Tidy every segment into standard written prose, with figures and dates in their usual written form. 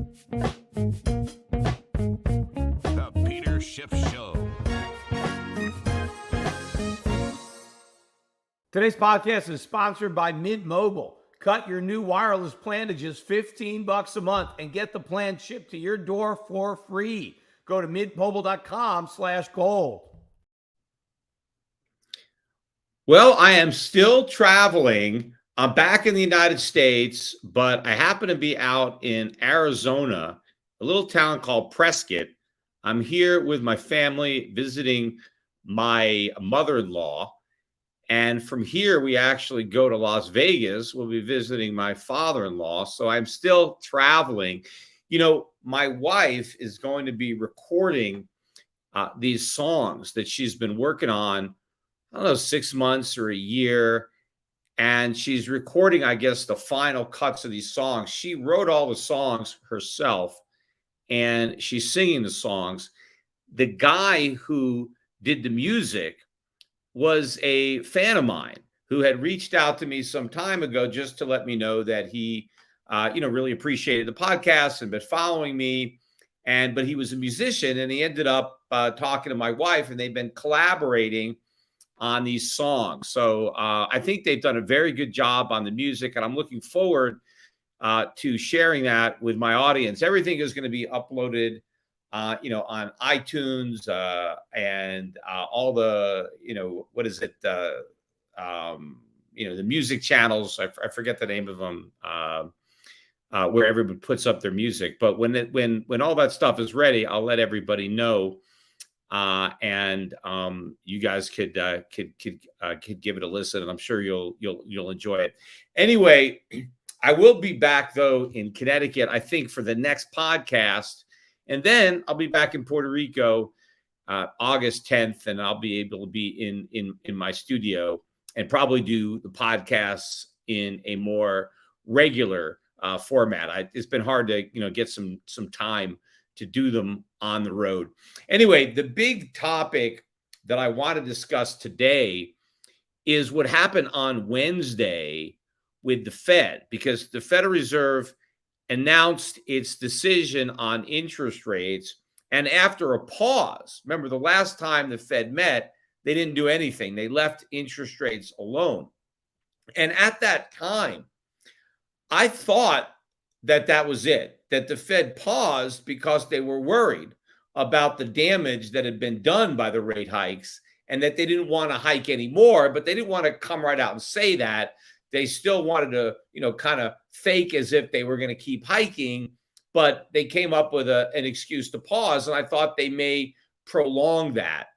The Peter Schiff Show. Today's podcast is sponsored by Mint Mobile. Cut your new wireless plan to just $15 a month and get the plan shipped to your door for free. Go to mintmobile.com/gold. Well, I am still traveling. I'm back in the United States, but I happen to be out in Arizona, a little town called Prescott. I'm here with my family visiting my mother-in-law. And from here, we actually go to Las Vegas. We'll be visiting my father-in-law. So I'm still traveling. You know, my wife is going to be recording these songs that she's been working on, I don't know, 6 months or a year. And she's recording, I guess, the final cuts of these songs. She wrote all the songs herself, and she's singing the songs. The guy who did the music was a fan of mine who had reached out to me some time ago just to let me know that he, really appreciated the podcast and been following me. But he was a musician, and he ended up talking to my wife, and they've been collaborating on these songs. So I think they've done a very good job on the music, and I'm looking forward to sharing that with my audience. Everything is going to be uploaded on iTunes and all the, the music channels. I forget the name of them, where everybody puts up their music. But when all that stuff is ready, I'll let everybody know, and you guys could give it a listen, and I'm sure you'll enjoy it. Anyway, I will be back though in Connecticut, I think, for the next podcast. And then I'll be back in Puerto Rico August 10th, and I'll be able to be in my studio and probably do the podcasts in a more regular format. It's been hard to get some time to do them on the road. Anyway, the big topic that I want to discuss today is what happened on Wednesday with the Fed, because the Federal Reserve announced its decision on interest rates. And after a pause, remember the last time the Fed met, they didn't do anything. They left interest rates alone. And at that time, I thought that was it, that the Fed paused because they were worried about the damage that had been done by the rate hikes, and that they didn't want to hike anymore, but they didn't want to come right out and say that. They still wanted to, kind of fake as if they were going to keep hiking, but they came up with an excuse to pause, and I thought they may prolong that.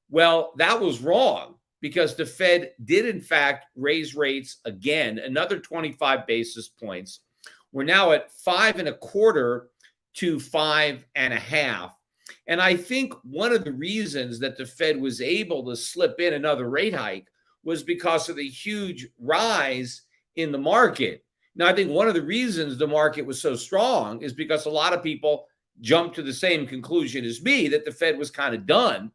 Well, that was wrong, because the Fed did, in fact, raise rates again, another 25 basis points. We're now at 5.25 to 5.5. And I think one of the reasons that the Fed was able to slip in another rate hike was because of the huge rise in the market. Now, I think one of the reasons the market was so strong is because a lot of people jumped to the same conclusion as me, that the Fed was kind of done.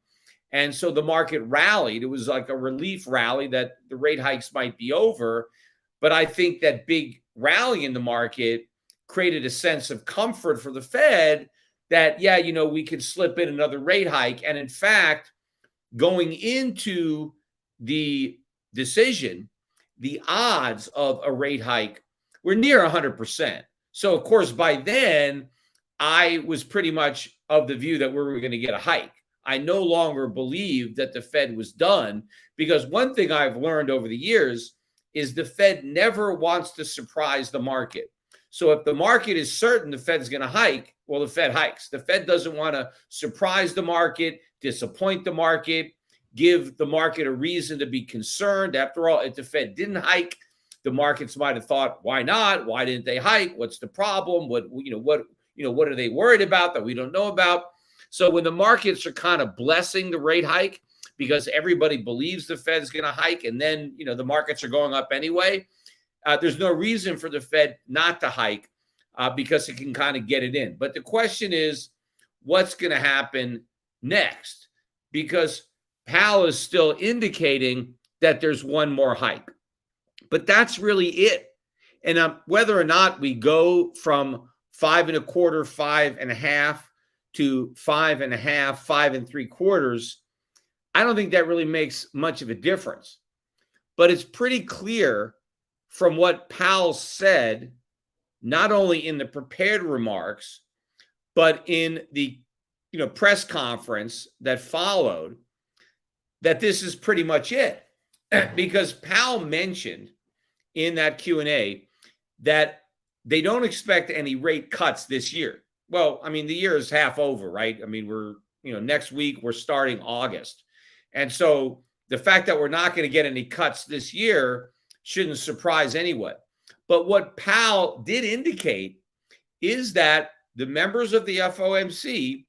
And so the market rallied. It was like a relief rally that the rate hikes might be over. But I think that big rally in the market created a sense of comfort for the Fed that, we could slip in another rate hike. And in fact, going into the decision, the odds of a rate hike were near 100%. So, of course, by then, I was pretty much of the view that we were going to get a hike. I no longer believed that the Fed was done, because one thing I've learned over the years is the Fed never wants to surprise the market. So if the market is certain the Fed's going to hike, well, the Fed hikes. The Fed doesn't want to surprise the market, disappoint the market, give the market a reason to be concerned. After all, if the Fed didn't hike, the markets might have thought, why not? Why didn't they hike? What's the problem? What are they worried about that we don't know about? So when the markets are kind of blessing the rate hike because everybody believes the Fed's going to hike, and then, the markets are going up anyway, there's no reason for the Fed not to hike because it can kind of get it in. But the question is, what's going to happen next? Because Powell is still indicating that there's one more hike. But that's really it. And whether or not we go from 5.25, 5.5 to 5.5, 5.75, I don't think that really makes much of a difference. But it's pretty clear from what Powell said, not only in the prepared remarks, but in the press conference that followed, that this is pretty much it. Because Powell mentioned in that Q&A that they don't expect any rate cuts this year. Well, I mean, the year is half over, right? I mean, we're, next week we're starting August. And so the fact that we're not going to get any cuts this year shouldn't surprise anyone. But what Powell did indicate is that the members of the FOMC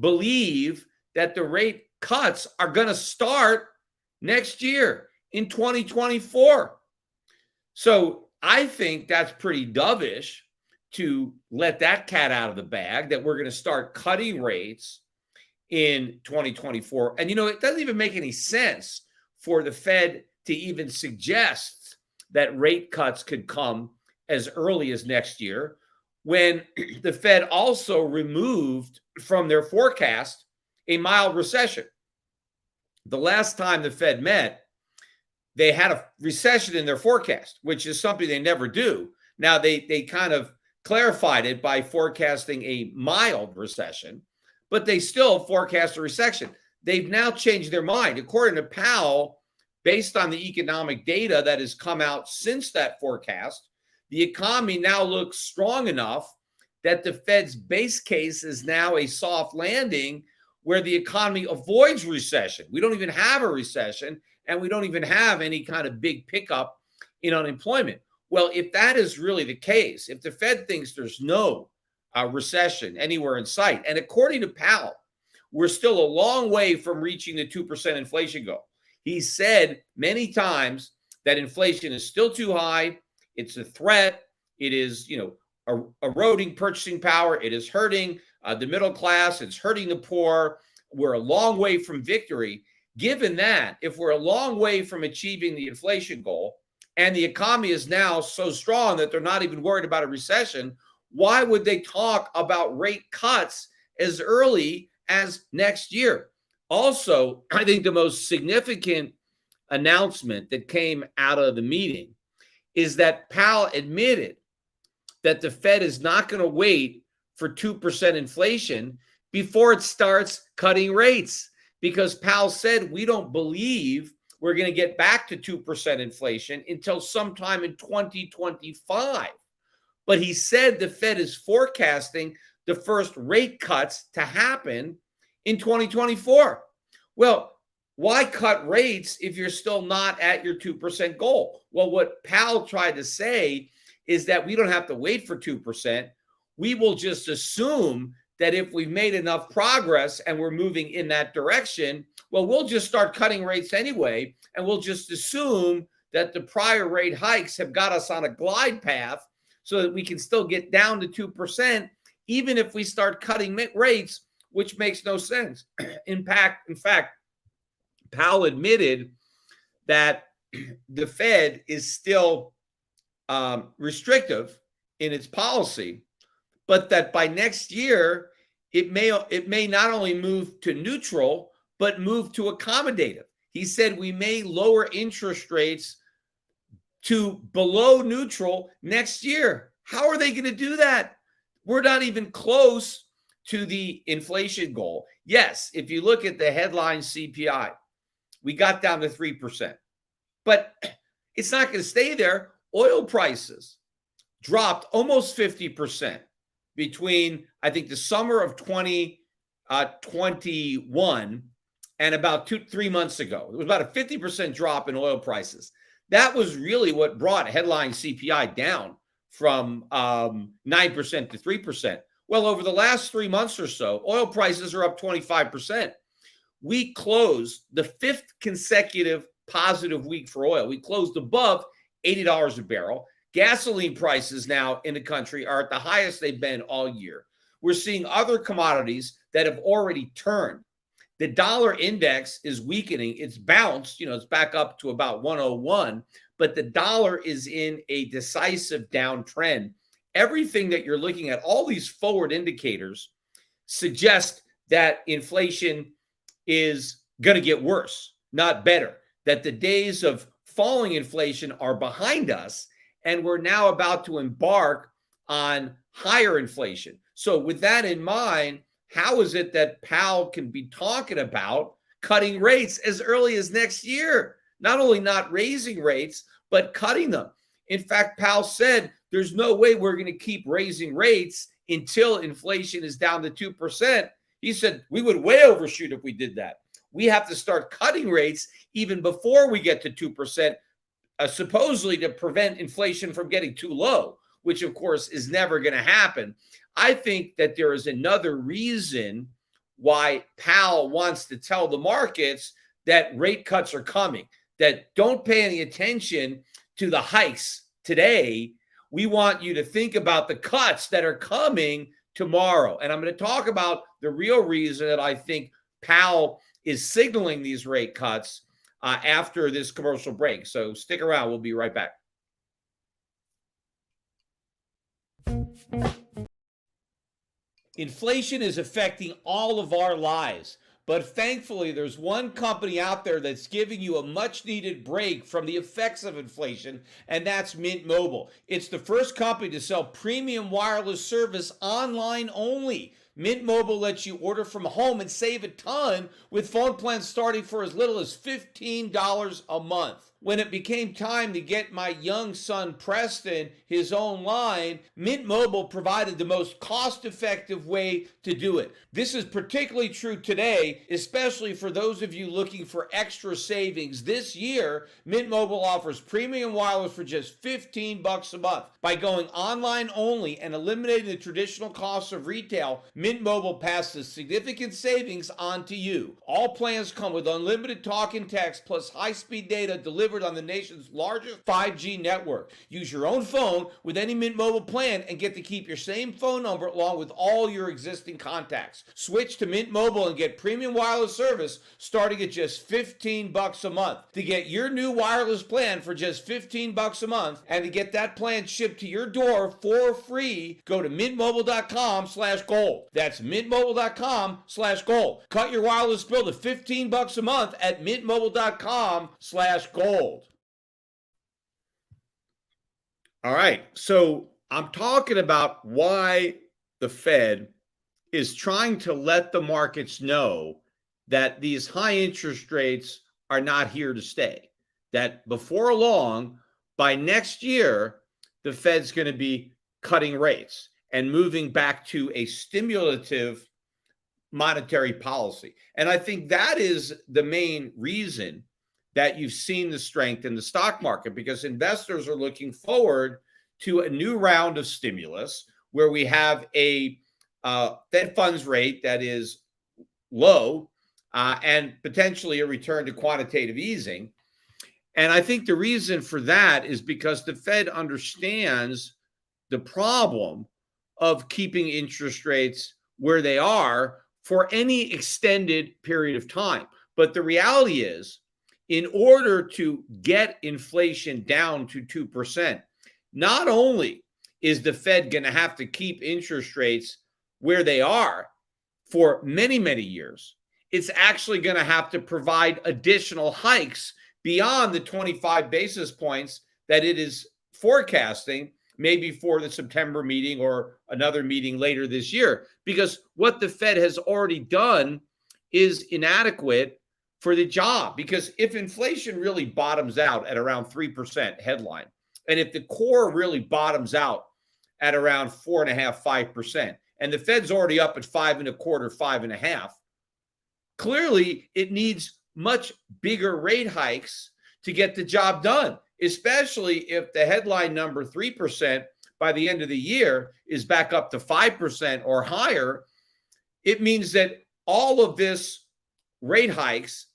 believe that the rate cuts are going to start next year in 2024. So I think that's pretty dovish to let that cat out of the bag, that we're going to start cutting rates in 2024. And, it doesn't even make any sense for the Fed to even suggest that rate cuts could come as early as next year, when the Fed also removed from their forecast a mild recession. The last time the Fed met, they had a recession in their forecast, which is something they never do. Now, they kind of clarified it by forecasting a mild recession, but they still forecast a recession. They've now changed their mind. According to Powell, based on the economic data that has come out since that forecast, the economy now looks strong enough that the Fed's base case is now a soft landing where the economy avoids recession. We don't even have a recession, and we don't even have any kind of big pickup in unemployment. Well, if that is really the case, if the Fed thinks there's no recession anywhere in sight, and according to Powell, we're still a long way from reaching the 2% inflation goal. He said many times that inflation is still too high. It's a threat. It is, eroding purchasing power. It is hurting the middle class. It's hurting the poor. We're a long way from victory. Given that, if we're a long way from achieving the inflation goal, and the economy is now so strong that they're not even worried about a recession, why would they talk about rate cuts as early as next year? Also, I think the most significant announcement that came out of the meeting is that Powell admitted that the Fed is not going to wait for 2% inflation before it starts cutting rates, because Powell said we don't believe we're going to get back to 2% inflation until sometime in 2025. But he said the Fed is forecasting the first rate cuts to happen in 2024. Well, why cut rates if you're still not at your 2% goal? Well, what Powell tried to say is that we don't have to wait for 2%. We will just assume that if we've made enough progress and we're moving in that direction, well, we'll just start cutting rates anyway, and we'll just assume that the prior rate hikes have got us on a glide path so that we can still get down to 2%, even if we start cutting rates, which makes no sense. In fact, Powell admitted that the Fed is still restrictive in its policy, but that by next year, it may not only move to neutral, but move to accommodative. He said we may lower interest rates to below neutral next year. How are they going to do that? We're not even close to the inflation goal. Yes, if you look at the headline CPI, we got down to 3%, but it's not going to stay there. Oil prices dropped almost 50% between, I think, the summer of 2021 and about 2-3 months ago. It was about a 50% drop in oil prices. That was really what brought headline CPI down from 9% to 3%. Well, over the last 3 months or so, oil prices are up 25%. We closed the fifth consecutive positive week for oil. We closed above $80 a barrel. Gasoline prices now in the country are at the highest they've been all year. We're seeing other commodities that have already turned. The dollar index is weakening. It's bounced, it's back up to about 101, but the dollar is in a decisive downtrend. everything that you're looking at, all these forward indicators suggest that inflation is going to get worse, not better, that the days of falling inflation are behind us, and we're now about to embark on higher inflation. So with that in mind, how is it that Powell can be talking about cutting rates as early as next year? Not only not raising rates, but cutting them. In fact, Powell said there's no way we're going to keep raising rates until inflation is down to 2%. He said we would way overshoot if we did that. We have to start cutting rates even before we get to 2%, supposedly to prevent inflation from getting too low, which of course is never going to happen. I think that there is another reason why Powell wants to tell the markets that rate cuts are coming, that don't pay any attention to the hikes today. We want you to think about the cuts that are coming tomorrow. And I'm going to talk about the real reason that I think Powell is signaling these rate cuts after this commercial break. So stick around. We'll be right back. Inflation is affecting all of our lives, but thankfully there's one company out there that's giving you a much needed break from the effects of inflation, and that's Mint Mobile. It's the first company to sell premium wireless service online only. Mint Mobile lets you order from home and save a ton with phone plans starting for as little as $15 a month. When it became time to get my young son Preston his own line, Mint Mobile provided the most cost-effective way to do it. This is particularly true today, especially for those of you looking for extra savings. This year, Mint Mobile offers premium wireless for just $15 a month. By going online only and eliminating the traditional costs of retail, Mint Mobile passes significant savings on to you. All plans come with unlimited talk and text plus high-speed data delivered on the nation's largest 5G network. Use your own phone with any Mint Mobile plan and get to keep your same phone number along with all your existing contacts. Switch to Mint Mobile and get premium wireless service starting at just $15 a month. To get your new wireless plan for just $15 a month and to get that plan shipped to your door for free, go to mintmobile.com/gold. That's mintmobile.com/gold. Cut your wireless bill to $15 a month at mintmobile.com/gold. All right, so I'm talking about why the Fed is trying to let the markets know that these high interest rates are not here to stay, that before long, by next year, the Fed's going to be cutting rates and moving back to a stimulative monetary policy. And I think that is the main reason that you've seen the strength in the stock market, because investors are looking forward to a new round of stimulus where we have a Fed funds rate that is low and potentially a return to quantitative easing. And I think the reason for that is because the Fed understands the problem of keeping interest rates where they are for any extended period of time. But the reality is, in order to get inflation down to 2%, not only is the Fed going to have to keep interest rates where they are for many, many years, it's actually going to have to provide additional hikes beyond the 25 basis points that it is forecasting, maybe for the September meeting or another meeting later this year, because what the Fed has already done is inadequate for the job. Because if inflation really bottoms out at around 3% headline, and if the core really bottoms out at around 4.5%, 5%, and the Fed's already up at 5.25%, 5.5%, clearly it needs much bigger rate hikes to get the job done, especially if the headline number 3% by the end of the year is back up to 5% or higher. It means that all of this rate hikes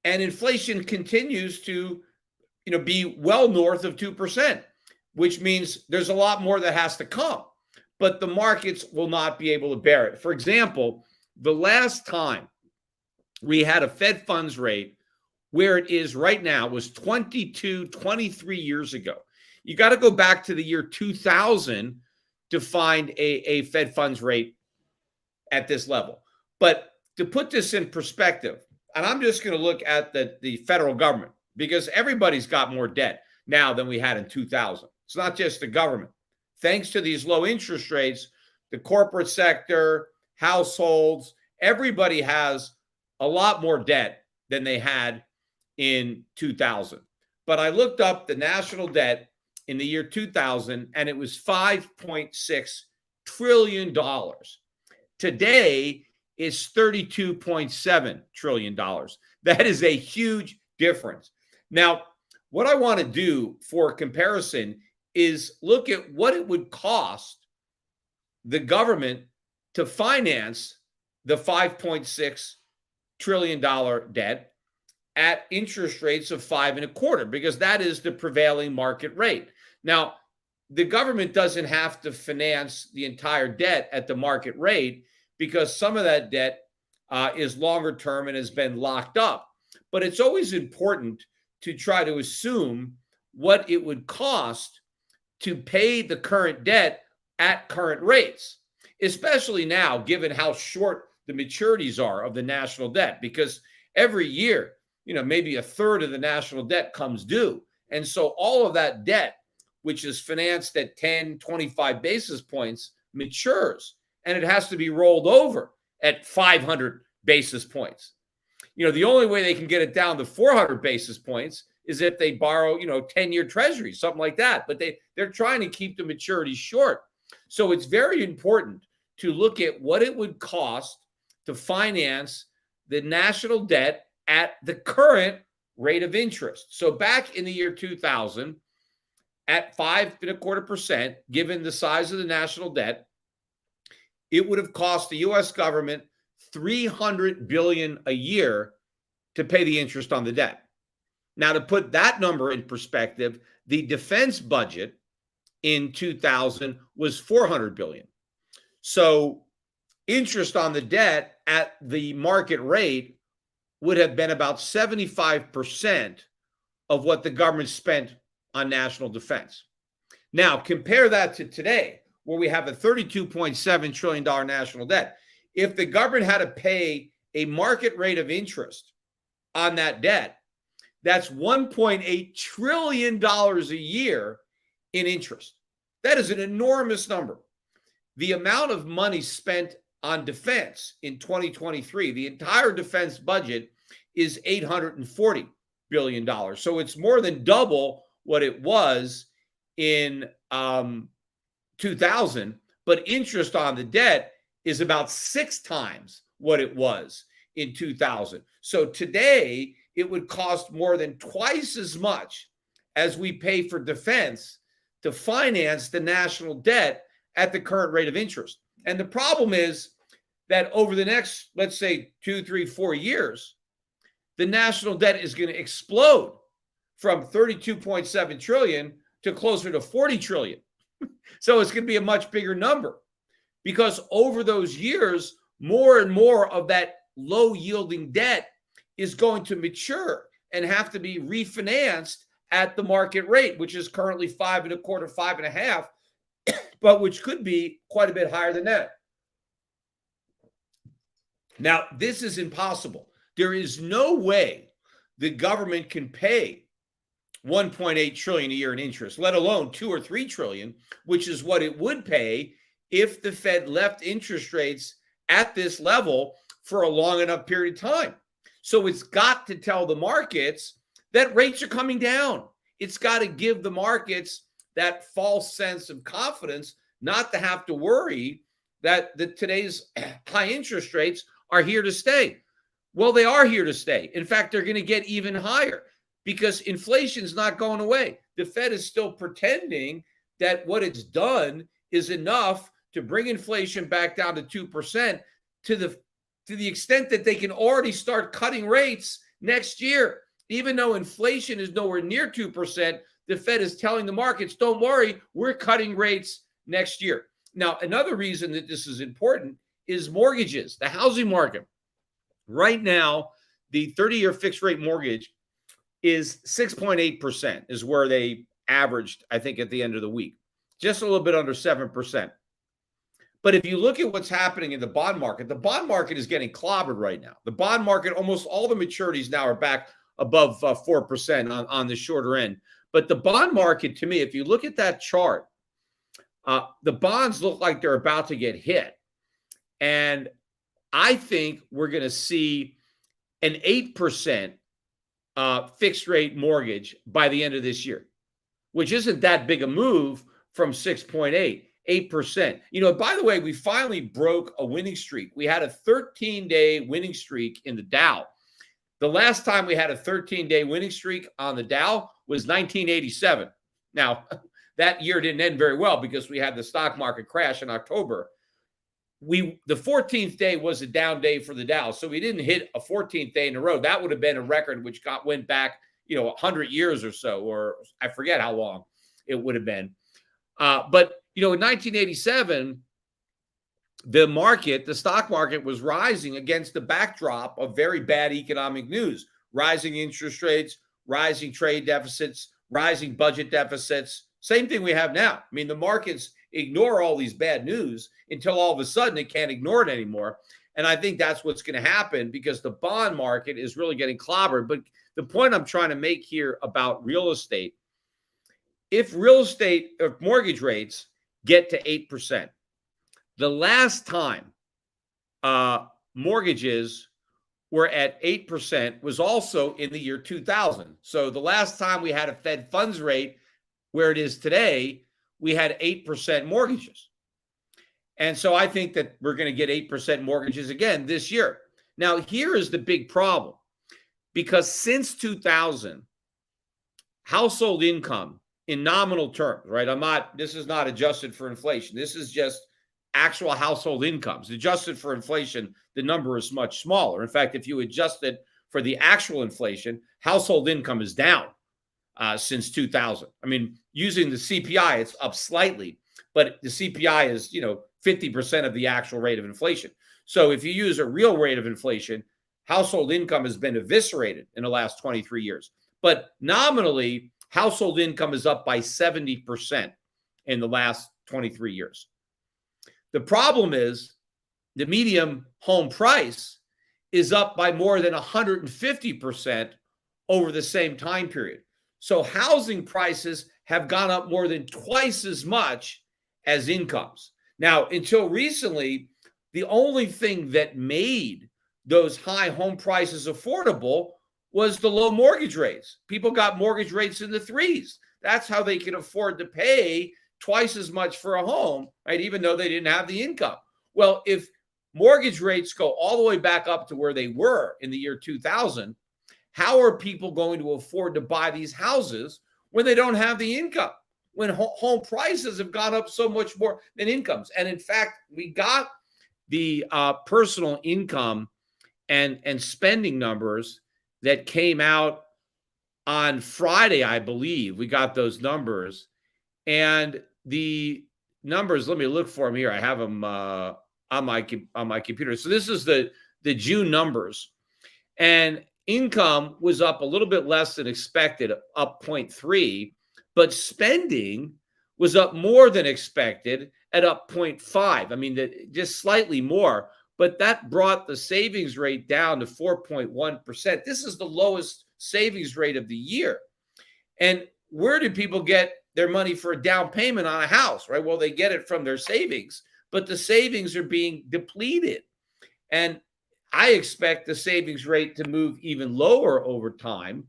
and inflation continues to, be well north of 2%, which means there's a lot more that has to come, but the markets will not be able to bear it. For example, the last time we had a Fed funds rate where it is right now was 23 years ago. You got to go back to the year 2000 to find a Fed funds rate at this level. But to put this in perspective, and I'm just going to look at the federal government, because everybody's got more debt now than we had in 2000. It's not just the government. Thanks to these low interest rates, the corporate sector, households, everybody has a lot more debt than they had in 2000. But I looked up the national debt in the year 2000, and it was $5.6 trillion. Today, it's $32.7 trillion. That is a huge difference. Now, what I want to do for comparison is look at what it would cost the government to finance the $5.6 trillion debt at interest rates of 5.25%, because that is the prevailing market rate. Now, the government doesn't have to finance the entire debt at the market rate, because some of that debt is longer term and has been locked up. But it's always important to try to assume what it would cost to pay the current debt at current rates, especially now, given how short the maturities are of the national debt, because every year, maybe a third of the national debt comes due. And so all of that debt, which is financed at 10, 25 basis points, matures, and it has to be rolled over at 500 basis points. The only way they can get it down to 400 basis points is if they borrow, 10-year treasuries, something like that. But they're trying to keep the maturity short. So it's very important to look at what it would cost to finance the national debt at the current rate of interest. So back in the year 2000, at 5.25%, given the size of the national debt, it would have cost the U.S. government $300 billion a year to pay the interest on the debt. Now, to put that number in perspective, the defense budget in 2000 was $400 billion. So interest on the debt at the market rate would have been about 75% of what the government spent on national defense. Now, compare that to today, where we have a $32.7 trillion national debt. If the government had to pay a market rate of interest on that debt, that's $1.8 trillion a year in interest. That is an enormous number. The amount of money spent on defense in 2023, the entire defense budget is $840 billion. So it's more than double what it was in 2000, but interest on the debt is about 6 times what it was in 2000. So today, it would cost more than twice as much as we pay for defense to finance the national debt at the current rate of interest. And the problem is that over the next, let's say, 2, 3, 4 years, the national debt is going to explode from 32.7 trillion to closer to 40 trillion. So it's going to be a much bigger number, because over those years, more and more of that low yielding debt is going to mature and have to be refinanced at the market rate, which is currently 5.25%, 5.5%, but which could be quite a bit higher than that. Now, this is impossible. There is no way the government can pay 1.8 trillion a year in interest, let alone 2 or 3 trillion, which is what it would pay if the Fed left interest rates at this level for a long enough period of time. So it's got to tell the markets that rates are coming down. It's got to give the markets that false sense of confidence not to have to worry that today's high interest rates are here to stay. Well, they are here to stay. In fact, they're going to get even higher because inflation's not going away. The Fed is still pretending that what it's done is enough to bring inflation back down to 2% to the extent that they can already start cutting rates next year. Even though inflation is nowhere near 2%, the Fed is telling the markets, don't worry, we're cutting rates next year. Now, another reason that this is important is mortgages, the housing market. Right now, the 30-year fixed rate mortgage is 6.8% is where they averaged, I think, at the end of the week. Just a little bit under 7%. But if you look at what's happening in the bond market is getting clobbered right now. The bond market, almost all the maturities now are back above 4% on the shorter end. But the bond market, to me, if you look at that chart, the bonds look like they're about to get hit. And I think we're going to see an 8% fixed rate mortgage by the end of this year, which isn't that big a move from 6.8. 8%. By the way, we finally broke a winning streak. We had a 13-day winning streak in the Dow. The last time we had a 13-day winning streak on the Dow was 1987. Now, that year didn't end very well because we had the stock market crash in October. The 14th day was a down day for the Dow, so we didn't hit a 14th day in a row. That would have been a record which went back, 100 years or so, or I forget how long it would have been. But in 1987, the stock market was rising against the backdrop of very bad economic news, rising interest rates, rising trade deficits, rising budget deficits. Same thing we have now. I mean, the markets ignore all these bad news until all of a sudden it can't ignore it anymore. And I think that's what's going to happen because the bond market is really getting clobbered. But the point I'm trying to make here about real estate, if mortgage rates get to 8%, the last time mortgages were at 8% was also in the year 2000. So the last time we had a Fed funds rate where it is today, we had 8% mortgages. And so I think that we're going to get 8% mortgages again this year. Now, here is the big problem, because since 2000, household income in nominal terms, right? This is not adjusted for inflation. This is just actual household incomes. Adjusted for inflation, the number is much smaller. In fact, if you adjust it for the actual inflation, household income is down since 2000. I mean, using the CPI, it's up slightly, but the CPI is, 50% of the actual rate of inflation. So if you use a real rate of inflation, household income has been eviscerated in the last 23 years. But nominally, household income is up by 70% in the last 23 years. The problem is the median home price is up by more than 150% over the same time period. So housing prices have gone up more than twice as much as incomes. Now, until recently, the only thing that made those high home prices affordable was the low mortgage rates. People got mortgage rates in the threes. That's how they could afford to pay twice as much for a home, right? Even though they didn't have the income. Well, if mortgage rates go all the way back up to where they were in the year 2000, how are people going to afford to buy these houses when they don't have the income? When home prices have gone up so much more than incomes. And in fact, we got the personal income and spending numbers that came out on Friday, I believe. We got those numbers. And the numbers, let me look for them here. I have them on my computer. So this is the June numbers. And income was up a little bit less than expected, up 0.3. But spending was up more than expected at up 0.5. I mean, just slightly more, but that brought the savings rate down to 4.1%. This is the lowest savings rate of the year. And where do people get their money for a down payment on a house, right? Well, they get it from their savings, but the savings are being depleted. And I expect the savings rate to move even lower over time,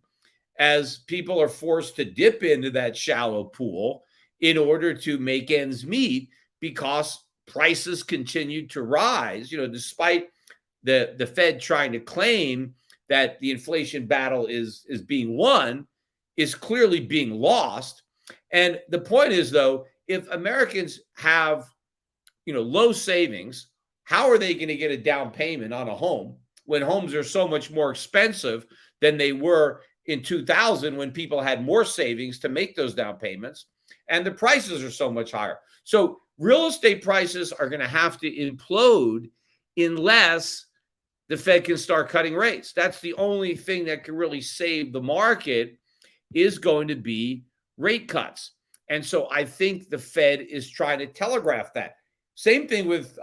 as people are forced to dip into that shallow pool in order to make ends meet, because prices continue to rise, despite the Fed trying to claim that the inflation battle is being won, is clearly being lost. And the point is, though, if Americans have, low savings, how are they going to get a down payment on a home when homes are so much more expensive than they were in 2000, when people had more savings to make those down payments, and the prices are so much higher? So real estate prices are going to have to implode unless the Fed can start cutting rates. That's the only thing that can really save the market, is going to be rate cuts. And so I think the Fed is trying to telegraph that. Same thing with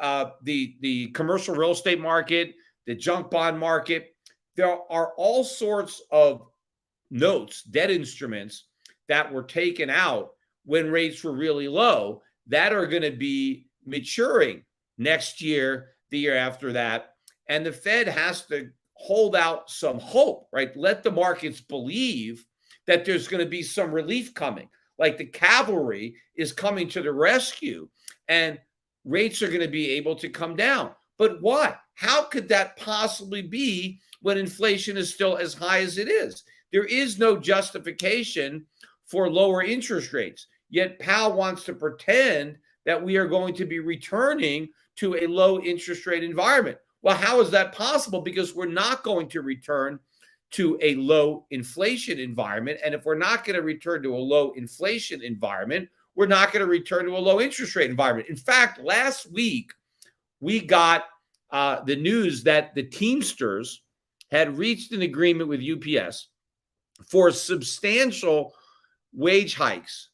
the commercial real estate market, the junk bond market. There are all sorts of notes, debt instruments that were taken out when rates were really low that are going to be maturing next year, the year after that. And the Fed has to hold out some hope, right? Let the markets believe that there's going to be some relief coming, like the cavalry is coming to the rescue and rates are going to be able to come down. But what? How could that possibly be when inflation is still as high as it is? There is no justification for lower interest rates. Yet Powell wants to pretend that we are going to be returning to a low interest rate environment. Well, how is that possible? Because we're not going to return to a low inflation environment. And if we're not going to return to a low inflation environment, we're not going to return to a low interest rate environment. In fact, last week, we got the news that the Teamsters had reached an agreement with UPS for substantial wage hikes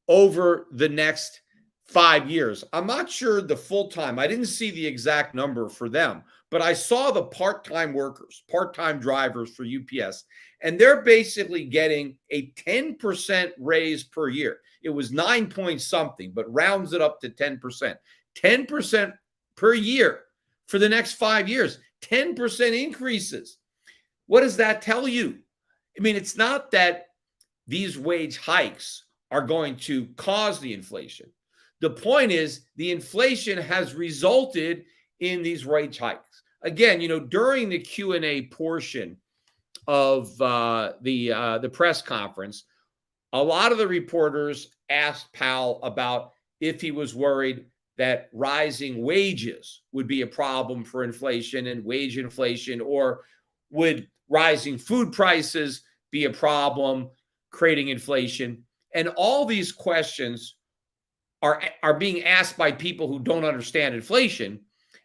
over the next 5 years. I'm not sure the full time. I didn't see the exact number for them, but I saw the part-time workers, part-time drivers for UPS, and they're basically getting a 10% raise per year. It was 9 point something, but rounds it up to 10%. 10% per year for the next 5 years. 10% increases. What does that tell you? I mean, it's not that these wage hikes are going to cause the inflation. The point is the inflation has resulted in these wage hikes. Again, during the Q&A portion of the press conference, a lot of the reporters asked Powell about if he was worried that rising wages would be a problem for inflation and wage inflation, or would rising food prices be a problem creating inflation. And all these questions are being asked by people who don't understand inflation,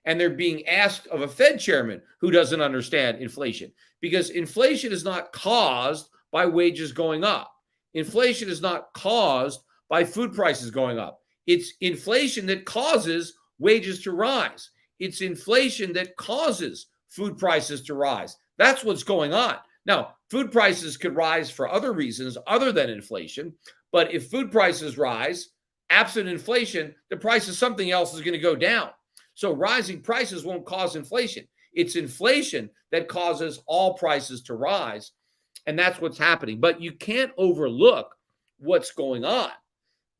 and they're being asked of a Fed chairman who doesn't understand inflation, because inflation is not caused by wages going up. Inflation is not caused by food prices going up. It's inflation that causes wages to rise. It's inflation that causes food prices to rise. That's what's going on. Now, food prices could rise for other reasons other than inflation, but if food prices rise, absent inflation, the price of something else is going to go down. So rising prices won't cause inflation. It's inflation that causes all prices to rise, and that's what's happening. But you can't overlook what's going on.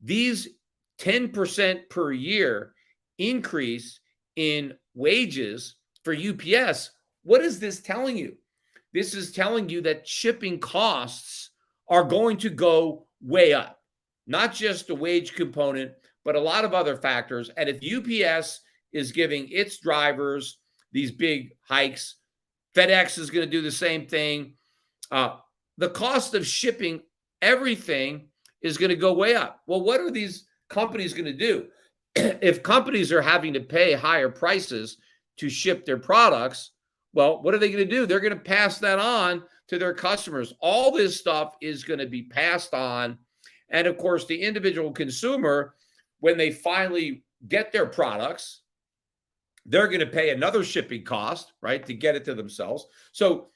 These 10% per year increase in wages for UPS, what is this telling you? This is telling you that shipping costs are going to go way up. Not just the wage component, but a lot of other factors. And if UPS is giving its drivers these big hikes, FedEx is going to do the same thing. The cost of shipping everything is going to go way up. Well, what are these companies going to do? If companies are having to pay higher prices to ship their products, well, what are they going to do? They're going to pass that on to their customers. All this stuff is going to be passed on. And of course, the individual consumer, when they finally get their products, they're going to pay another shipping cost, right, to get it to themselves. So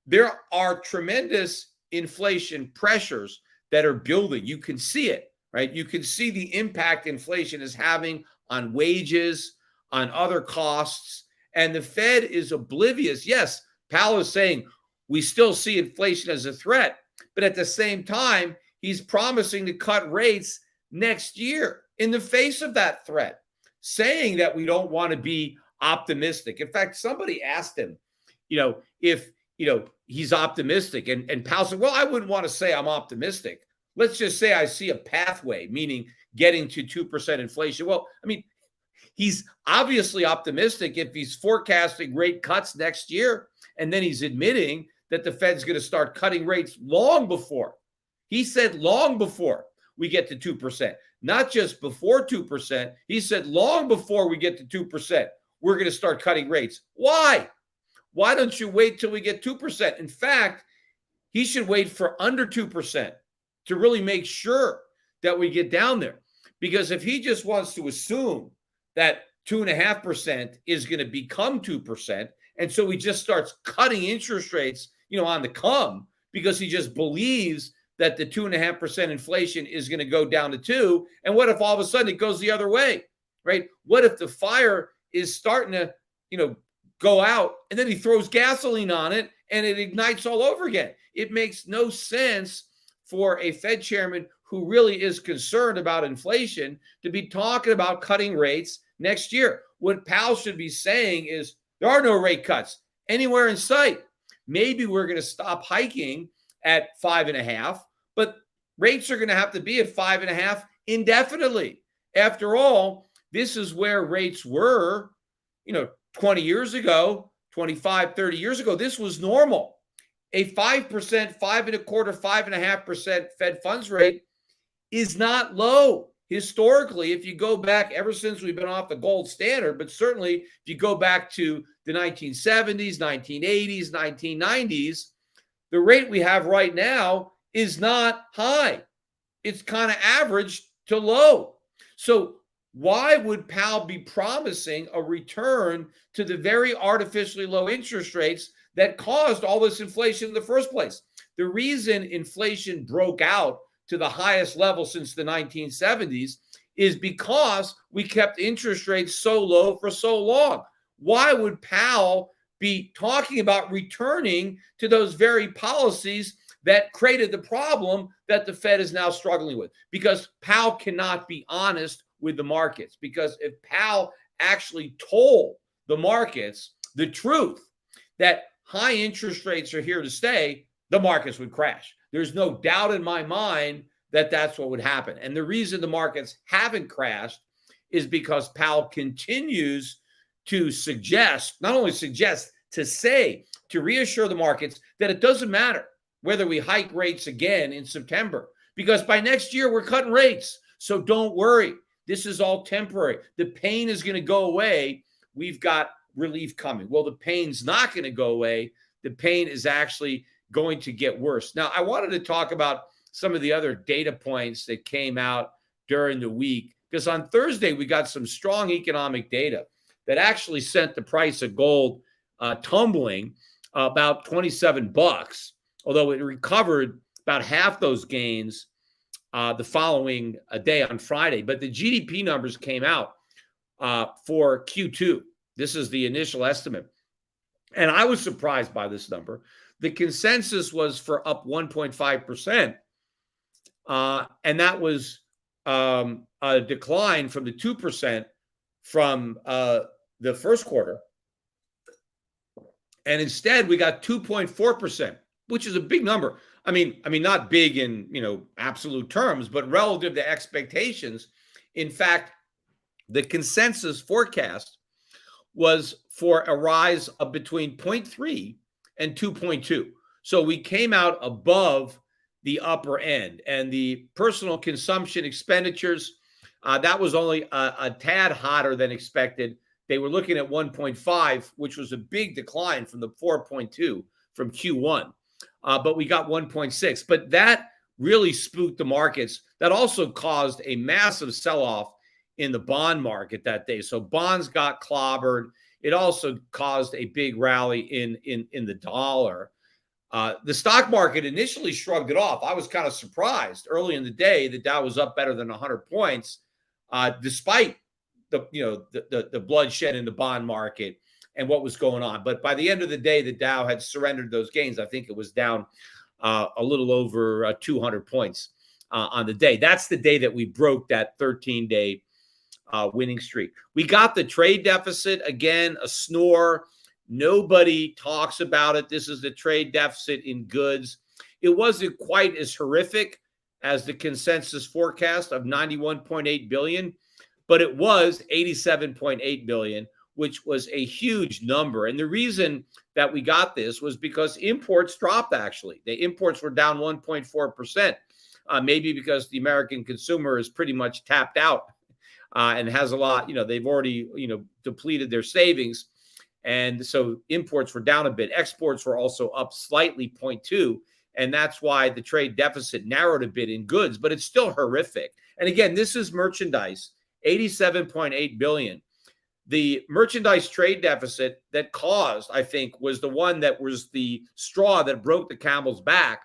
there are tremendous inflation pressures that are building. You can see it, right? You can see the impact inflation is having on wages, on other costs. And the Fed is oblivious. Yes, Powell is saying we still see inflation as a threat, but at the same time, he's promising to cut rates next year in the face of that threat, saying that we don't want to be optimistic. In fact, somebody asked him, if he's optimistic, and Powell said, well, I wouldn't want to say I'm optimistic. Let's just say I see a pathway, meaning getting to 2% inflation. Well, I mean, he's obviously optimistic if he's forecasting rate cuts next year, and then he's admitting that the Fed's going to start cutting rates long before. He said long before we get to 2%, not just before 2%. He said long before we get to 2%, we're going to start cutting rates. Why? Why don't you wait till we get 2%? In fact, he should wait for under 2% to really make sure that we get down there. Because if he just wants to assume that 2.5% is going to become 2%. And so he just starts cutting interest rates, on the come, because he just believes that the 2.5% inflation is going to go down to 2. And what if all of a sudden it goes the other way, right? What if the fire is starting to, go out, and then he throws gasoline on it and it ignites all over again? It makes no sense for a Fed chairman who really is concerned about inflation to be talking about cutting rates next year. What Powell should be saying is there are no rate cuts anywhere in sight. Maybe we're going to stop hiking at 5.5, but rates are going to have to be at 5.5 indefinitely. After all, this is where rates were, 20 years ago, 25, 30 years ago. This was normal. A 5%, 5.25%, 5.5% Fed funds rate is not low. Historically, if you go back ever since we've been off the gold standard, but certainly if you go back to the 1970s, 1980s, 1990s, the rate we have right now is not high. It's kind of average to low. So why would Powell be promising a return to the very artificially low interest rates that caused all this inflation in the first place? The reason inflation broke out to the highest level since the 1970s is because we kept interest rates so low for so long. Why would Powell be talking about returning to those very policies that created the problem that the Fed is now struggling with? Because Powell cannot be honest with the markets. Because if Powell actually told the markets the truth that high interest rates are here to stay, the markets would crash. There's no doubt in my mind that that's what would happen. And the reason the markets haven't crashed is because Powell continues to suggest, not only suggest, to say, to reassure the markets that it doesn't matter whether we hike rates again in September, because by next year we're cutting rates. So don't worry. This is all temporary. The pain is going to go away. We've got relief coming. Well, the pain's not going to go away. The pain is actually going to get worse. Now, I wanted to talk about some of the other data points that came out during the week, because on Thursday, we got some strong economic data that actually sent the price of gold tumbling about $27, although it recovered about half those gains the following day on Friday. But the GDP numbers came out for Q2. This is the initial estimate. And I was surprised by this number. The consensus was for up 1.5%. And that was a decline from the 2% from the first quarter. And instead, we got 2.4%, which is a big number. I mean, not big in, absolute terms, but relative to expectations. In fact, the consensus forecast was for a rise of between 0.3 and 2.2. So we came out above the upper end. And the personal consumption expenditures, that was only a tad hotter than expected. They were looking at 1.5, which was a big decline from the 4.2 from Q1. But we got 1.6. But that really spooked the markets. That also caused a massive sell-off in the bond market that day. So bonds got clobbered. It also caused a big rally in the dollar. The stock market initially shrugged it off. I was kind of surprised early in the day that Dow was up better than 100 points, despite the bloodshed in the bond market and what was going on. But by the end of the day, the Dow had surrendered those gains. I think it was down a little over 200 points on the day. That's the day that we broke that 13-day winning streak. We got the trade deficit, again, a snore. Nobody talks about it. This is the trade deficit in goods. It wasn't quite as horrific as the consensus forecast of 91.8 billion, but it was 87.8 billion, which was a huge number. And the reason that we got this was because imports dropped, actually. The imports were down 1.4%, maybe because the American consumer is pretty much tapped out and has a lot, they've already, depleted their savings. And so imports were down a bit. Exports were also up slightly, 0.2. And that's why the trade deficit narrowed a bit in goods, but it's still horrific. And again, this is merchandise 87.8 billion. The merchandise trade deficit that caused, I think, was the one that was the straw that broke the camel's back,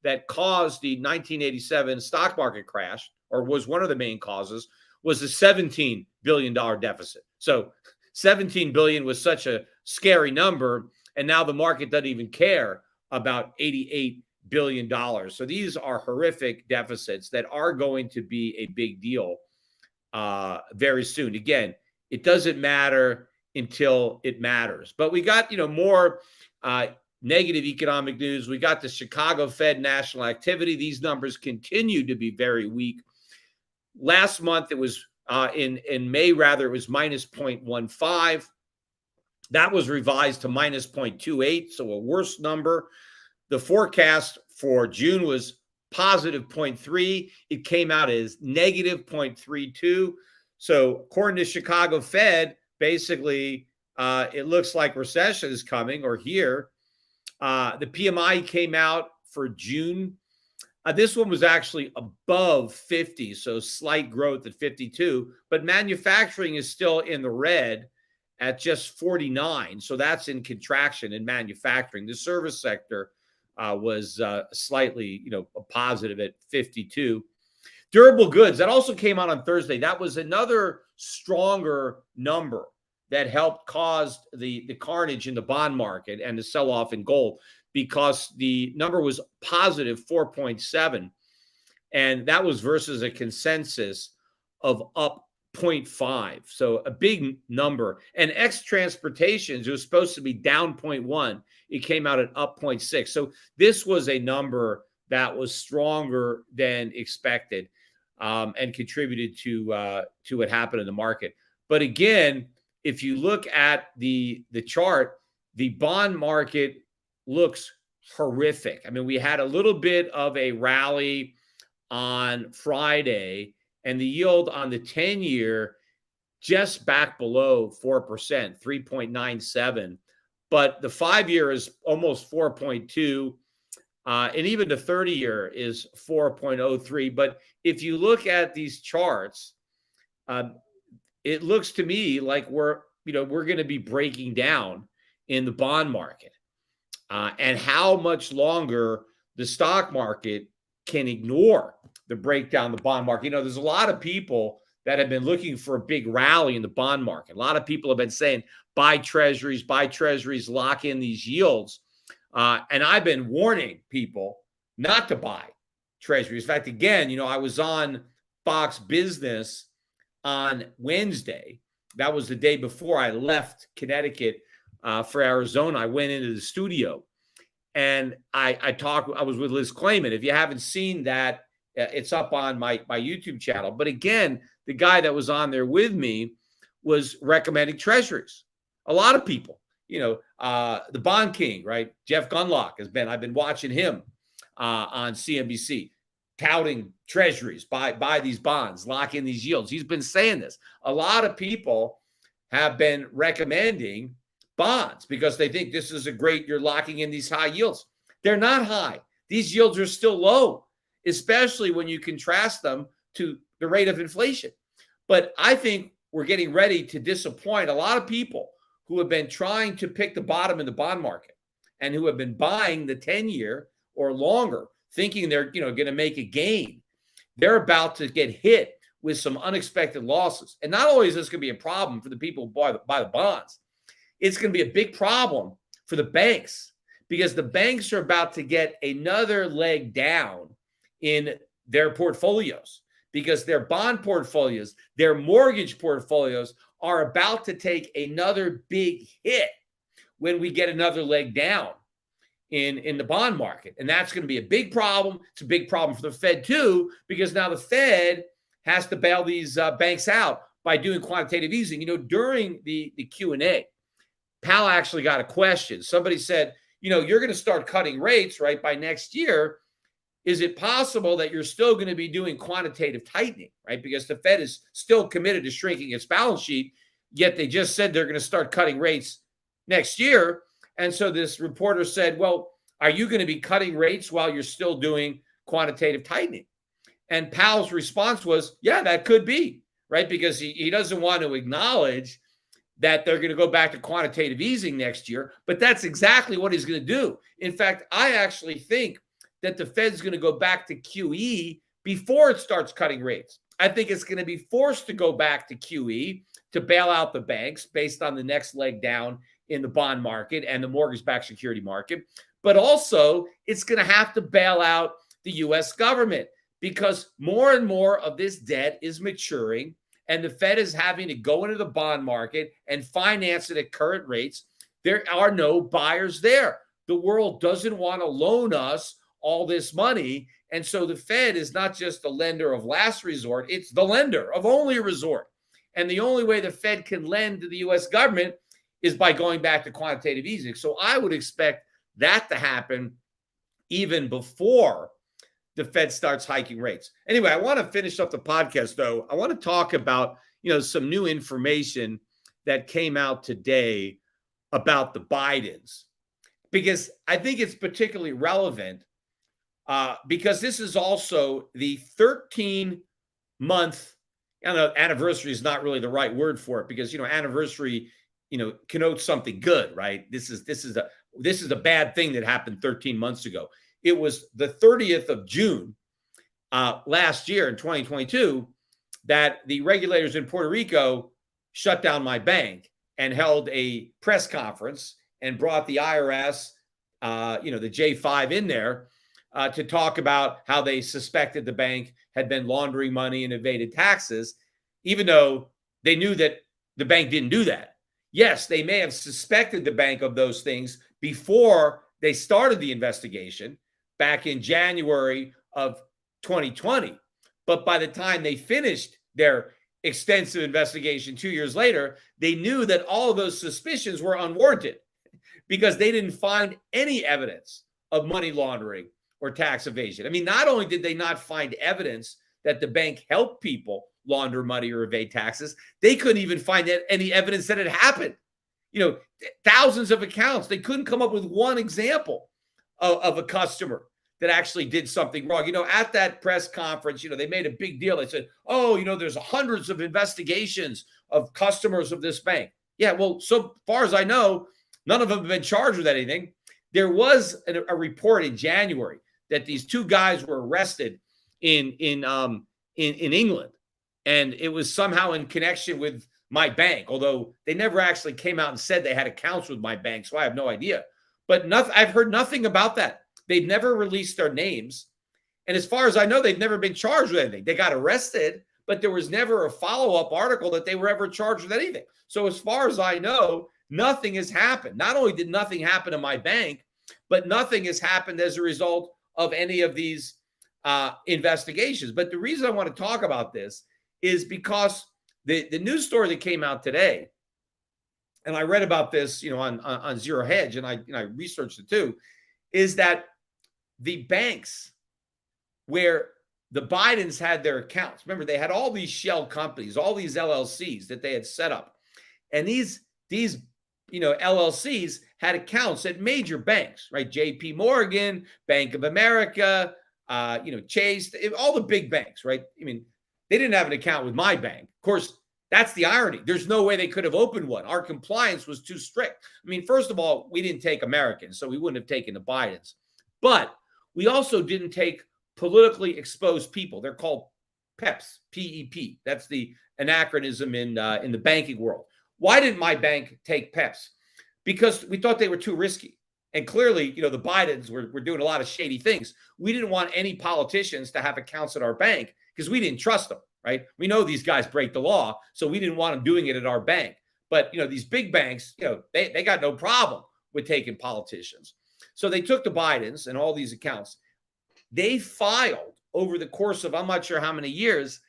that caused the 1987 stock market crash, or was one of the main causes, was a $17 billion deficit. So 17 billion was such a scary number, and now the market doesn't even care about $88 billion. So these are horrific deficits that are going to be a big deal very soon. Again, it doesn't matter until it matters. But we got, more negative economic news. We got the Chicago Fed national activity. These numbers continue to be very weak. Last month, it was in May, rather, it was minus 0.15. That was revised to minus 0.28, so a worse number. The forecast for June was positive 0.3. It came out as negative 0.32. So according to Chicago Fed, basically, it looks like recession is coming or here. The PMI came out for June. This one was actually above 50, so slight growth at 52. But manufacturing is still in the red at just 49. So that's in contraction in manufacturing. The service sector was slightly, a positive at 52. Durable goods, that also came out on Thursday. That was another stronger number that helped cause the carnage in the bond market and the sell-off in gold, because the number was positive 4.7. And that was versus a consensus of up 0.5. So a big number. And ex-transportations, it was supposed to be down 0.1. It came out at up 0.6. So this was a number that was stronger than expected, and contributed to what happened in the market. But again, if you look at the chart, the bond market looks horrific. I mean, we had a little bit of a rally on Friday, and the yield on the 10-year just back below 4%, 3.97. But the 5-year is almost 4.2. And even the 30-year is 4.03. But if you look at these charts, it looks to me like we're going to be breaking down in the bond market. And how much longer the stock market can ignore the breakdown of the bond market. There's a lot of people that have been looking for a big rally in the bond market. A lot of people have been saying, buy treasuries, lock in these yields. And I've been warning people not to buy treasuries. In fact, again, I was on Fox Business on Wednesday. That was the day before I left Connecticut for Arizona. I went into the studio and I was with Liz Clayman. If you haven't seen that, it's up on my YouTube channel. But again, the guy that was on there with me was recommending treasuries. A lot of people. The Bond King, right? Jeff Gundlach I've been watching him on CNBC, touting treasuries, buy these bonds, lock in these yields. He's been saying this. A lot of people have been recommending bonds because they think this is you're locking in these high yields. They're not high. These yields are still low, especially when you contrast them to the rate of inflation. But I think we're getting ready to disappoint a lot of people who have been trying to pick the bottom in the bond market and who have been buying the 10-year or longer, thinking they're going to make a gain. They're about to get hit with some unexpected losses. And not only is this going to be a problem for the people who buy the bonds, it's going to be a big problem for the banks, because the banks are about to get another leg down in their portfolios, because their bond portfolios, their mortgage portfolios are about to take another big hit when we get another leg down in the bond market. And that's going to be a big problem. It's a big problem for the Fed too, because now the Fed has to bail these banks out by doing quantitative easing. During the Q&A, Powell actually got a question. Somebody said, you're going to start cutting rates, right, by next year. Is it possible that you're still going to be doing quantitative tightening, right? Because the Fed is still committed to shrinking its balance sheet, yet they just said they're going to start cutting rates next year. And so this reporter said, well, are you going to be cutting rates while you're still doing quantitative tightening? And Powell's response was, yeah, that could be. right? Because he doesn't want to acknowledge that they're going to go back to quantitative easing next year, but that's exactly what he's going to do. In fact, I actually think that the Fed's going to go back to QE before it starts cutting rates. I think it's going to be forced to go back to QE to bail out the banks based on the next leg down in the bond market and the mortgage-backed security market. But also, it's going to have to bail out the U.S. government because more and more of this debt is maturing, and the Fed is having to go into the bond market and finance it at current rates. There are no buyers there. The world doesn't want to loan us all this money. And so the Fed is not just the lender of last resort, it's the lender of only resort. And the only way the Fed can lend to the U.S. government is by going back to quantitative easing. So I would expect that to happen even before the Fed starts hiking rates. Anyway, I want to finish up the podcast, though. I want to talk about, some new information that came out today about the Bidens, because I think it's particularly relevant because this is also the 13-month, anniversary is not really the right word for it because, anniversary, connotes something good, right? This is a bad thing that happened 13 months ago. It was the 30th of June last year in 2022 that the regulators in Puerto Rico shut down my bank and held a press conference and brought the IRS, the J5 in there to talk about how they suspected the bank had been laundering money and evaded taxes, even though they knew that the bank didn't do that. Yes, they may have suspected the bank of those things before they started the investigation back in January of 2020. But by the time they finished their extensive investigation 2 years later, they knew that all of those suspicions were unwarranted because they didn't find any evidence of money laundering or tax evasion. I mean, not only did they not find evidence that the bank helped people launder money or evade taxes, they couldn't even find any evidence that it happened. Thousands of accounts. They couldn't come up with one example of a customer that actually did something wrong. At that press conference, they made a big deal. They said, there's hundreds of investigations of customers of this bank. Yeah, well, so far as I know, none of them have been charged with anything. There was a report in January that these two guys were arrested in England, and it was somehow in connection with my bank, although they never actually came out and said they had accounts with my bank, so I have no idea. But I've heard nothing about that. They've never released their names, and as far as I know, they've never been charged with anything. They got arrested, but there was never a follow-up article that they were ever charged with anything. So as far as I know, nothing has happened. Not only did nothing happen to my bank, but nothing has happened as a result of any of these investigations. But the reason I want to talk about this is because the news story that came out today, and I read about this, on Zero Hedge, and I researched it too, is that the banks where the Bidens had their accounts, remember they had all these shell companies, all these LLCs that they had set up, and these LLCs had accounts at major banks, right? JP Morgan, Bank of America, Chase, all the big banks, right? I mean, they didn't have an account with my bank. Of course, that's the irony. There's no way they could have opened one. Our compliance was too strict. I mean, first of all, we didn't take Americans, so we wouldn't have taken the Bidens. But we also didn't take politically exposed people. They're called PEPs, P-E-P. That's the anachronism in the banking world. Why didn't my bank take PEPs? Because we thought they were too risky. And clearly, the Bidens were doing a lot of shady things. We didn't want any politicians to have accounts at our bank because we didn't trust them, right? We know these guys break the law, so we didn't want them doing it at our bank. But, these big banks, they got no problem with taking politicians. So they took the Bidens and all these accounts. They filed over the course of, I'm not sure how many years,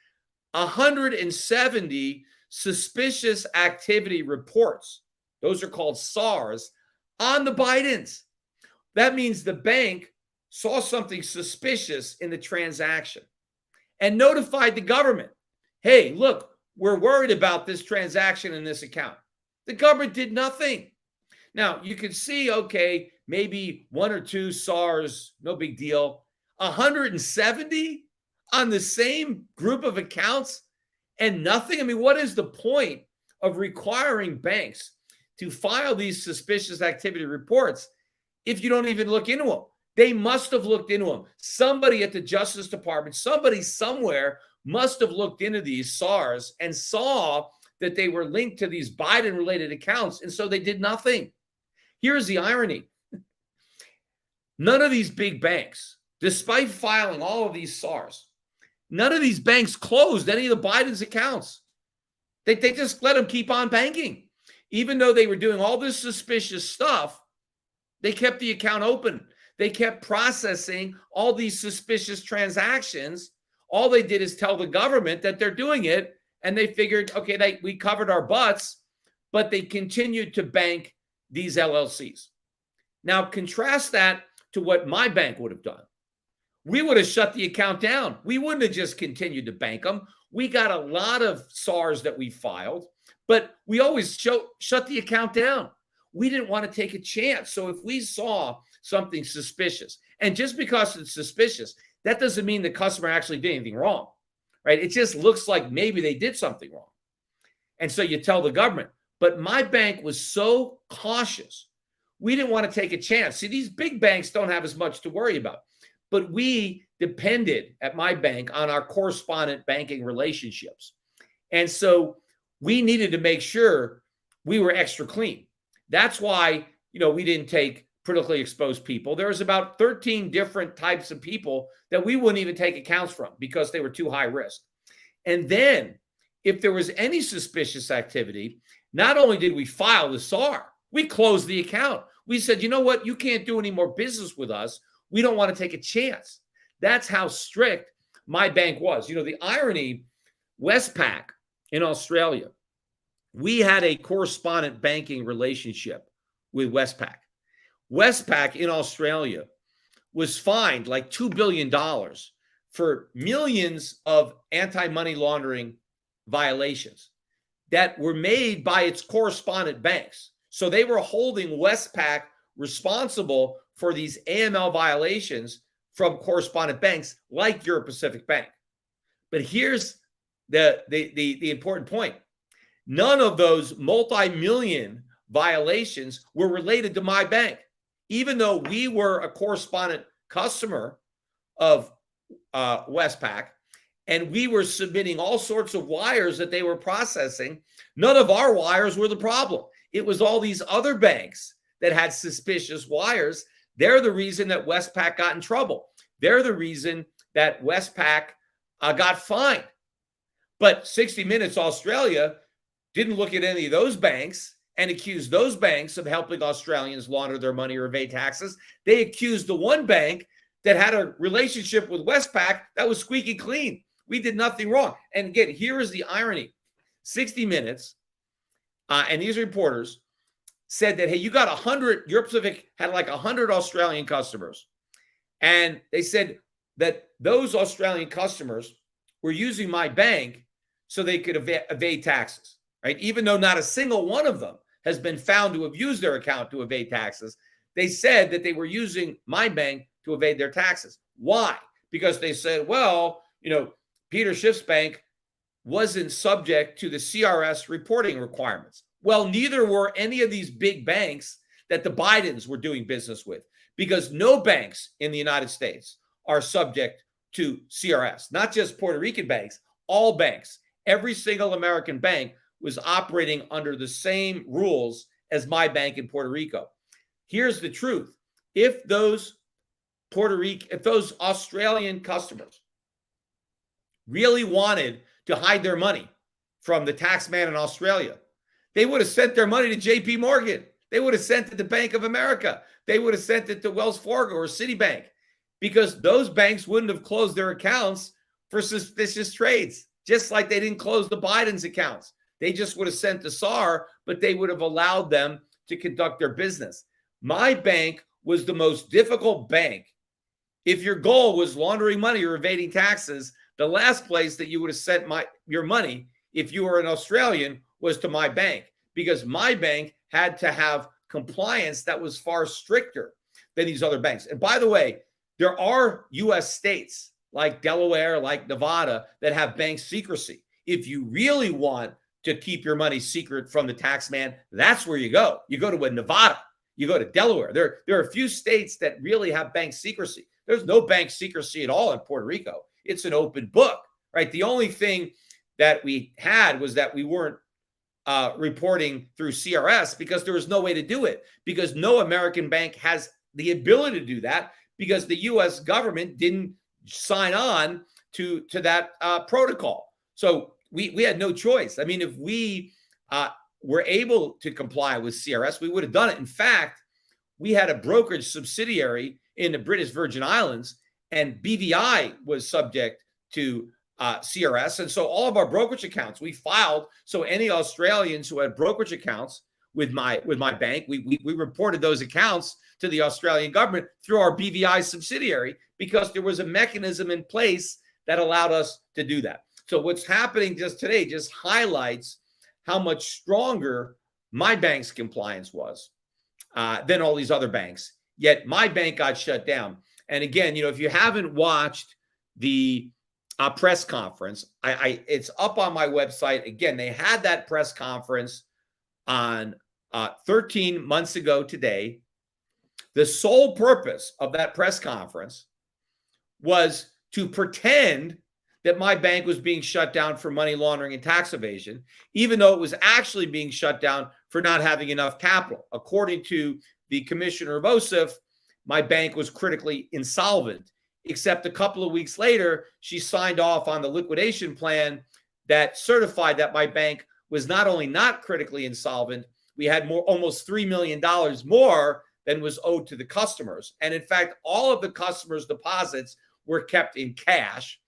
170 suspicious activity reports. Those are called SARs on the Bidens. That means the bank saw something suspicious in the transaction and notified the government. Hey, look, we're worried about this transaction in this account. The government did nothing. Now, you can see, okay, maybe one or two SARs, no big deal. 170 on the same group of accounts, and nothing. I mean, what is the point of requiring banks to file these suspicious activity reports if you don't even look into them? They must have looked into them. Somebody at the Justice Department, somebody somewhere must have looked into these SARs and saw that they were linked to these Biden-related accounts, and so they did nothing. Here's the irony. None of these big banks, despite filing all of these SARs, none of these banks closed any of the Biden's accounts. They just let them keep on banking. Even though they were doing all this suspicious stuff, they kept the account open. They kept processing all these suspicious transactions. All they did is tell the government that they're doing it, and they figured, okay, we covered our butts, but they continued to bank these LLCs. Now, contrast that to what my bank would have done. We would have shut the account down. We wouldn't have just continued to bank them. We got a lot of SARs that we filed, but we always shut the account down. We didn't want to take a chance. So if we saw something suspicious, and just because it's suspicious, that doesn't mean the customer actually did anything wrong, right? It just looks like maybe they did something wrong. And so you tell the government. But my bank was so cautious. We didn't want to take a chance. See, these big banks don't have as much to worry about. But we depended at my bank on our correspondent banking relationships. And so we needed to make sure we were extra clean. That's why, we didn't take politically exposed people. There was about 13 different types of people that we wouldn't even take accounts from because they were too high risk. And then if there was any suspicious activity, not only did we file the SAR, we closed the account. We said, you know what? You can't do any more business with us. We don't want to take a chance. That's how strict my bank was. The irony, Westpac in Australia, we had a correspondent banking relationship with Westpac. Westpac in Australia was fined like $2 billion for millions of anti-money laundering violations that were made by its correspondent banks. So they were holding Westpac responsible for these AML violations from correspondent banks like Euro Pacific Bank. But here's the important point. None of those multi-million violations were related to my bank, even though we were a correspondent customer of Westpac, and we were submitting all sorts of wires that they were processing. None of our wires were the problem. It was all these other banks that had suspicious wires. They're the reason that Westpac got in trouble. They're the reason that Westpac got fined. But 60 Minutes Australia didn't look at any of those banks and accused those banks of helping Australians launder their money or evade taxes. They accused the one bank that had a relationship with Westpac that was squeaky clean. We did nothing wrong. And again, here is the irony. 60 Minutes and these reporters said that, hey, you got 100, Euro Pacific had like 100 Australian customers. And they said that those Australian customers were using my bank so they could evade taxes, right? Even though not a single one of them has been found to have used their account to evade taxes, they said that they were using my bank to evade their taxes. Why? Because they said, well, Peter Schiff's bank wasn't subject to the CRS reporting requirements. Well, neither were any of these big banks that the Bidens were doing business with, because no banks in the United States are subject to CRS, not just Puerto Rican banks, all banks. Every single American bank was operating under the same rules as my bank in Puerto Rico. Here's the truth. If those Australian customers really wanted to hide their money from the tax man in Australia, they would have sent their money to JP Morgan. They would have sent it to Bank of America. They would have sent it to Wells Fargo or Citibank, because those banks wouldn't have closed their accounts for suspicious trades, just like they didn't close the Biden's accounts. They just would have sent the SAR, but they would have allowed them to conduct their business. My bank was the most difficult bank. If your goal was laundering money or evading taxes, the last place that you would have sent your money, if you were an Australian, was to my bank, because my bank had to have compliance that was far stricter than these other banks. And by the way, there are U.S. states like Delaware, like Nevada, that have bank secrecy. if you really want to keep your money secret from the tax man, that's where you go. You go to Nevada, you go to Delaware. There are a few states that really have bank secrecy. There's no bank secrecy at all in Puerto Rico. It's an open book, right? The only thing that we had was that we weren't reporting through CRS because there was no way to do it, because no American bank has the ability to do that, because the U.S. government didn't sign on to that protocol. So we had no choice. I mean, if we were able to comply with CRS, we would have done it. In fact, we had a brokerage subsidiary in the British Virgin Islands, and BVI was subject to CRS. And so all of our brokerage accounts, we filed. So any Australians who had brokerage accounts with my bank, we reported those accounts to the Australian government through our BVI subsidiary, because there was a mechanism in place that allowed us to do that. So what's happening just today just highlights how much stronger my bank's compliance was than all these other banks. Yet my bank got shut down. And again, if you haven't watched the press conference, it's up on my website. Again, they had that press conference on 13 months ago today. The sole purpose of that press conference was to pretend that my bank was being shut down for money laundering and tax evasion, even though it was actually being shut down for not having enough capital. According to the commissioner of OSIF, my bank was critically insolvent, except a couple of weeks later, she signed off on the liquidation plan that certified that my bank was not only not critically insolvent, we had almost $3 million more than was owed to the customers. And in fact, all of the customers' deposits were kept in cash.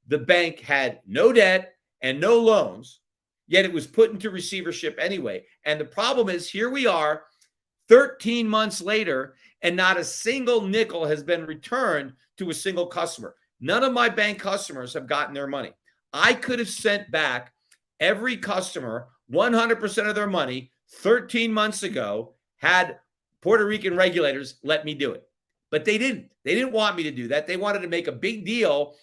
The bank had no debt and no loans, yet it was put into receivership anyway. And the problem is, here we are 13 months later, and not a single nickel has been returned to a single customer. None of my bank customers have gotten their money. I could have sent back every customer 100% of their money 13 months ago had Puerto Rican regulators let me do it. But they didn't. They didn't want me to do that. They wanted to make a big deal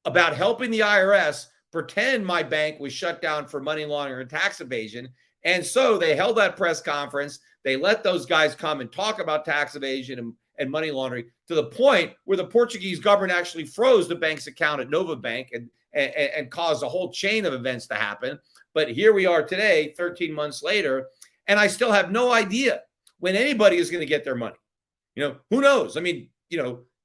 about helping the IRS pretend my bank was shut down for money laundering and tax evasion. And so they held that press conference. They let those guys come and talk about tax evasion and money laundering, to the point where the Portuguese government actually froze the bank's account at Nova Bank and caused a whole chain of events to happen. But here we are today, 13 months later, and I still have no idea when anybody is going to get their money. Who knows? I mean,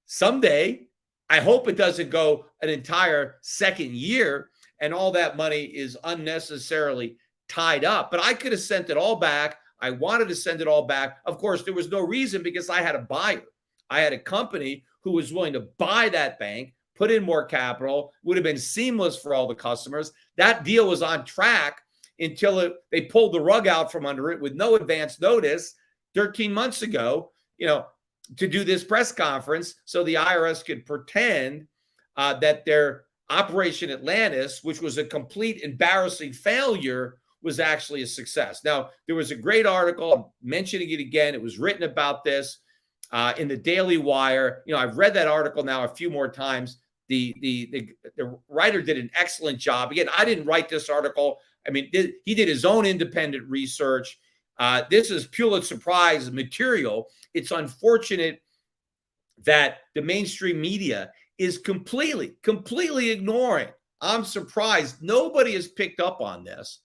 someday, I hope it doesn't go an entire second year and all that money is unnecessarily tied up. But I could have sent it all back. I wanted to send it all back. Of course, there was no reason, because I had a buyer. I had a company who was willing to buy that bank, put in more capital, would have been seamless for all the customers. That deal was on track until they pulled the rug out from under it with no advance notice 13 months ago, to do this press conference so the IRS could pretend that their Operation Atlantis, which was a complete embarrassing failure, was actually a success. Now, there was a great article, I'm mentioning it again. It was written about this in the Daily Wire. I've read that article now a few more times. The writer did an excellent job. Again, I didn't write this article. I mean, he did his own independent research. This is Pulitzer Prize material. It's unfortunate that the mainstream media is completely ignoring. I'm surprised nobody has picked up on this.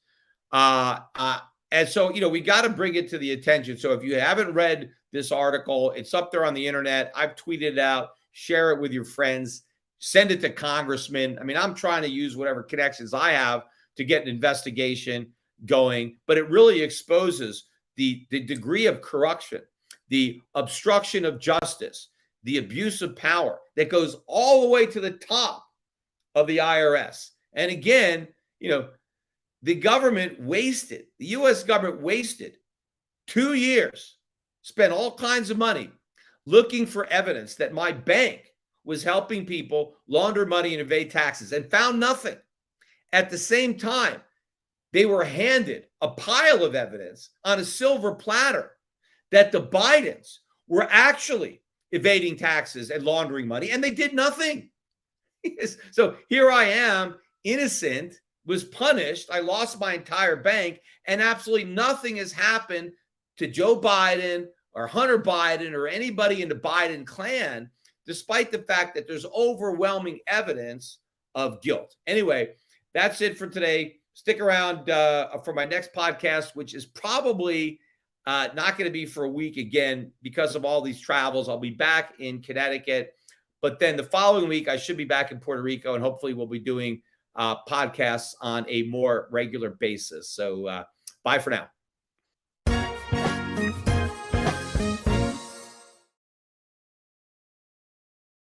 And so, we got to bring it to the attention. So if you haven't read this article, it's up there on the internet. I've tweeted it out. Share it with your friends. Send it to congressmen. I mean, I'm trying to use whatever connections I have to get an investigation going, but it really exposes the degree of corruption, the obstruction of justice, the abuse of power that goes all the way to the top of the IRS. And again, the government wasted, the U.S. government wasted 2 years, spent all kinds of money looking for evidence that my bank was helping people launder money and evade taxes, and found nothing. At the same time, they were handed a pile of evidence on a silver platter that the Bidens were actually evading taxes and laundering money, and they did nothing. So here I am, innocent, was punished. I lost my entire bank, and absolutely nothing has happened to Joe Biden or Hunter Biden or anybody in the Biden clan, despite the fact that there's overwhelming evidence of guilt. Anyway, that's it for today. Stick around for my next podcast, which is probably not going to be for a week again because of all these travels. I'll be back in Connecticut, but then the following week I should be back in Puerto Rico, and hopefully we'll be doing podcasts on a more regular basis. So bye for now.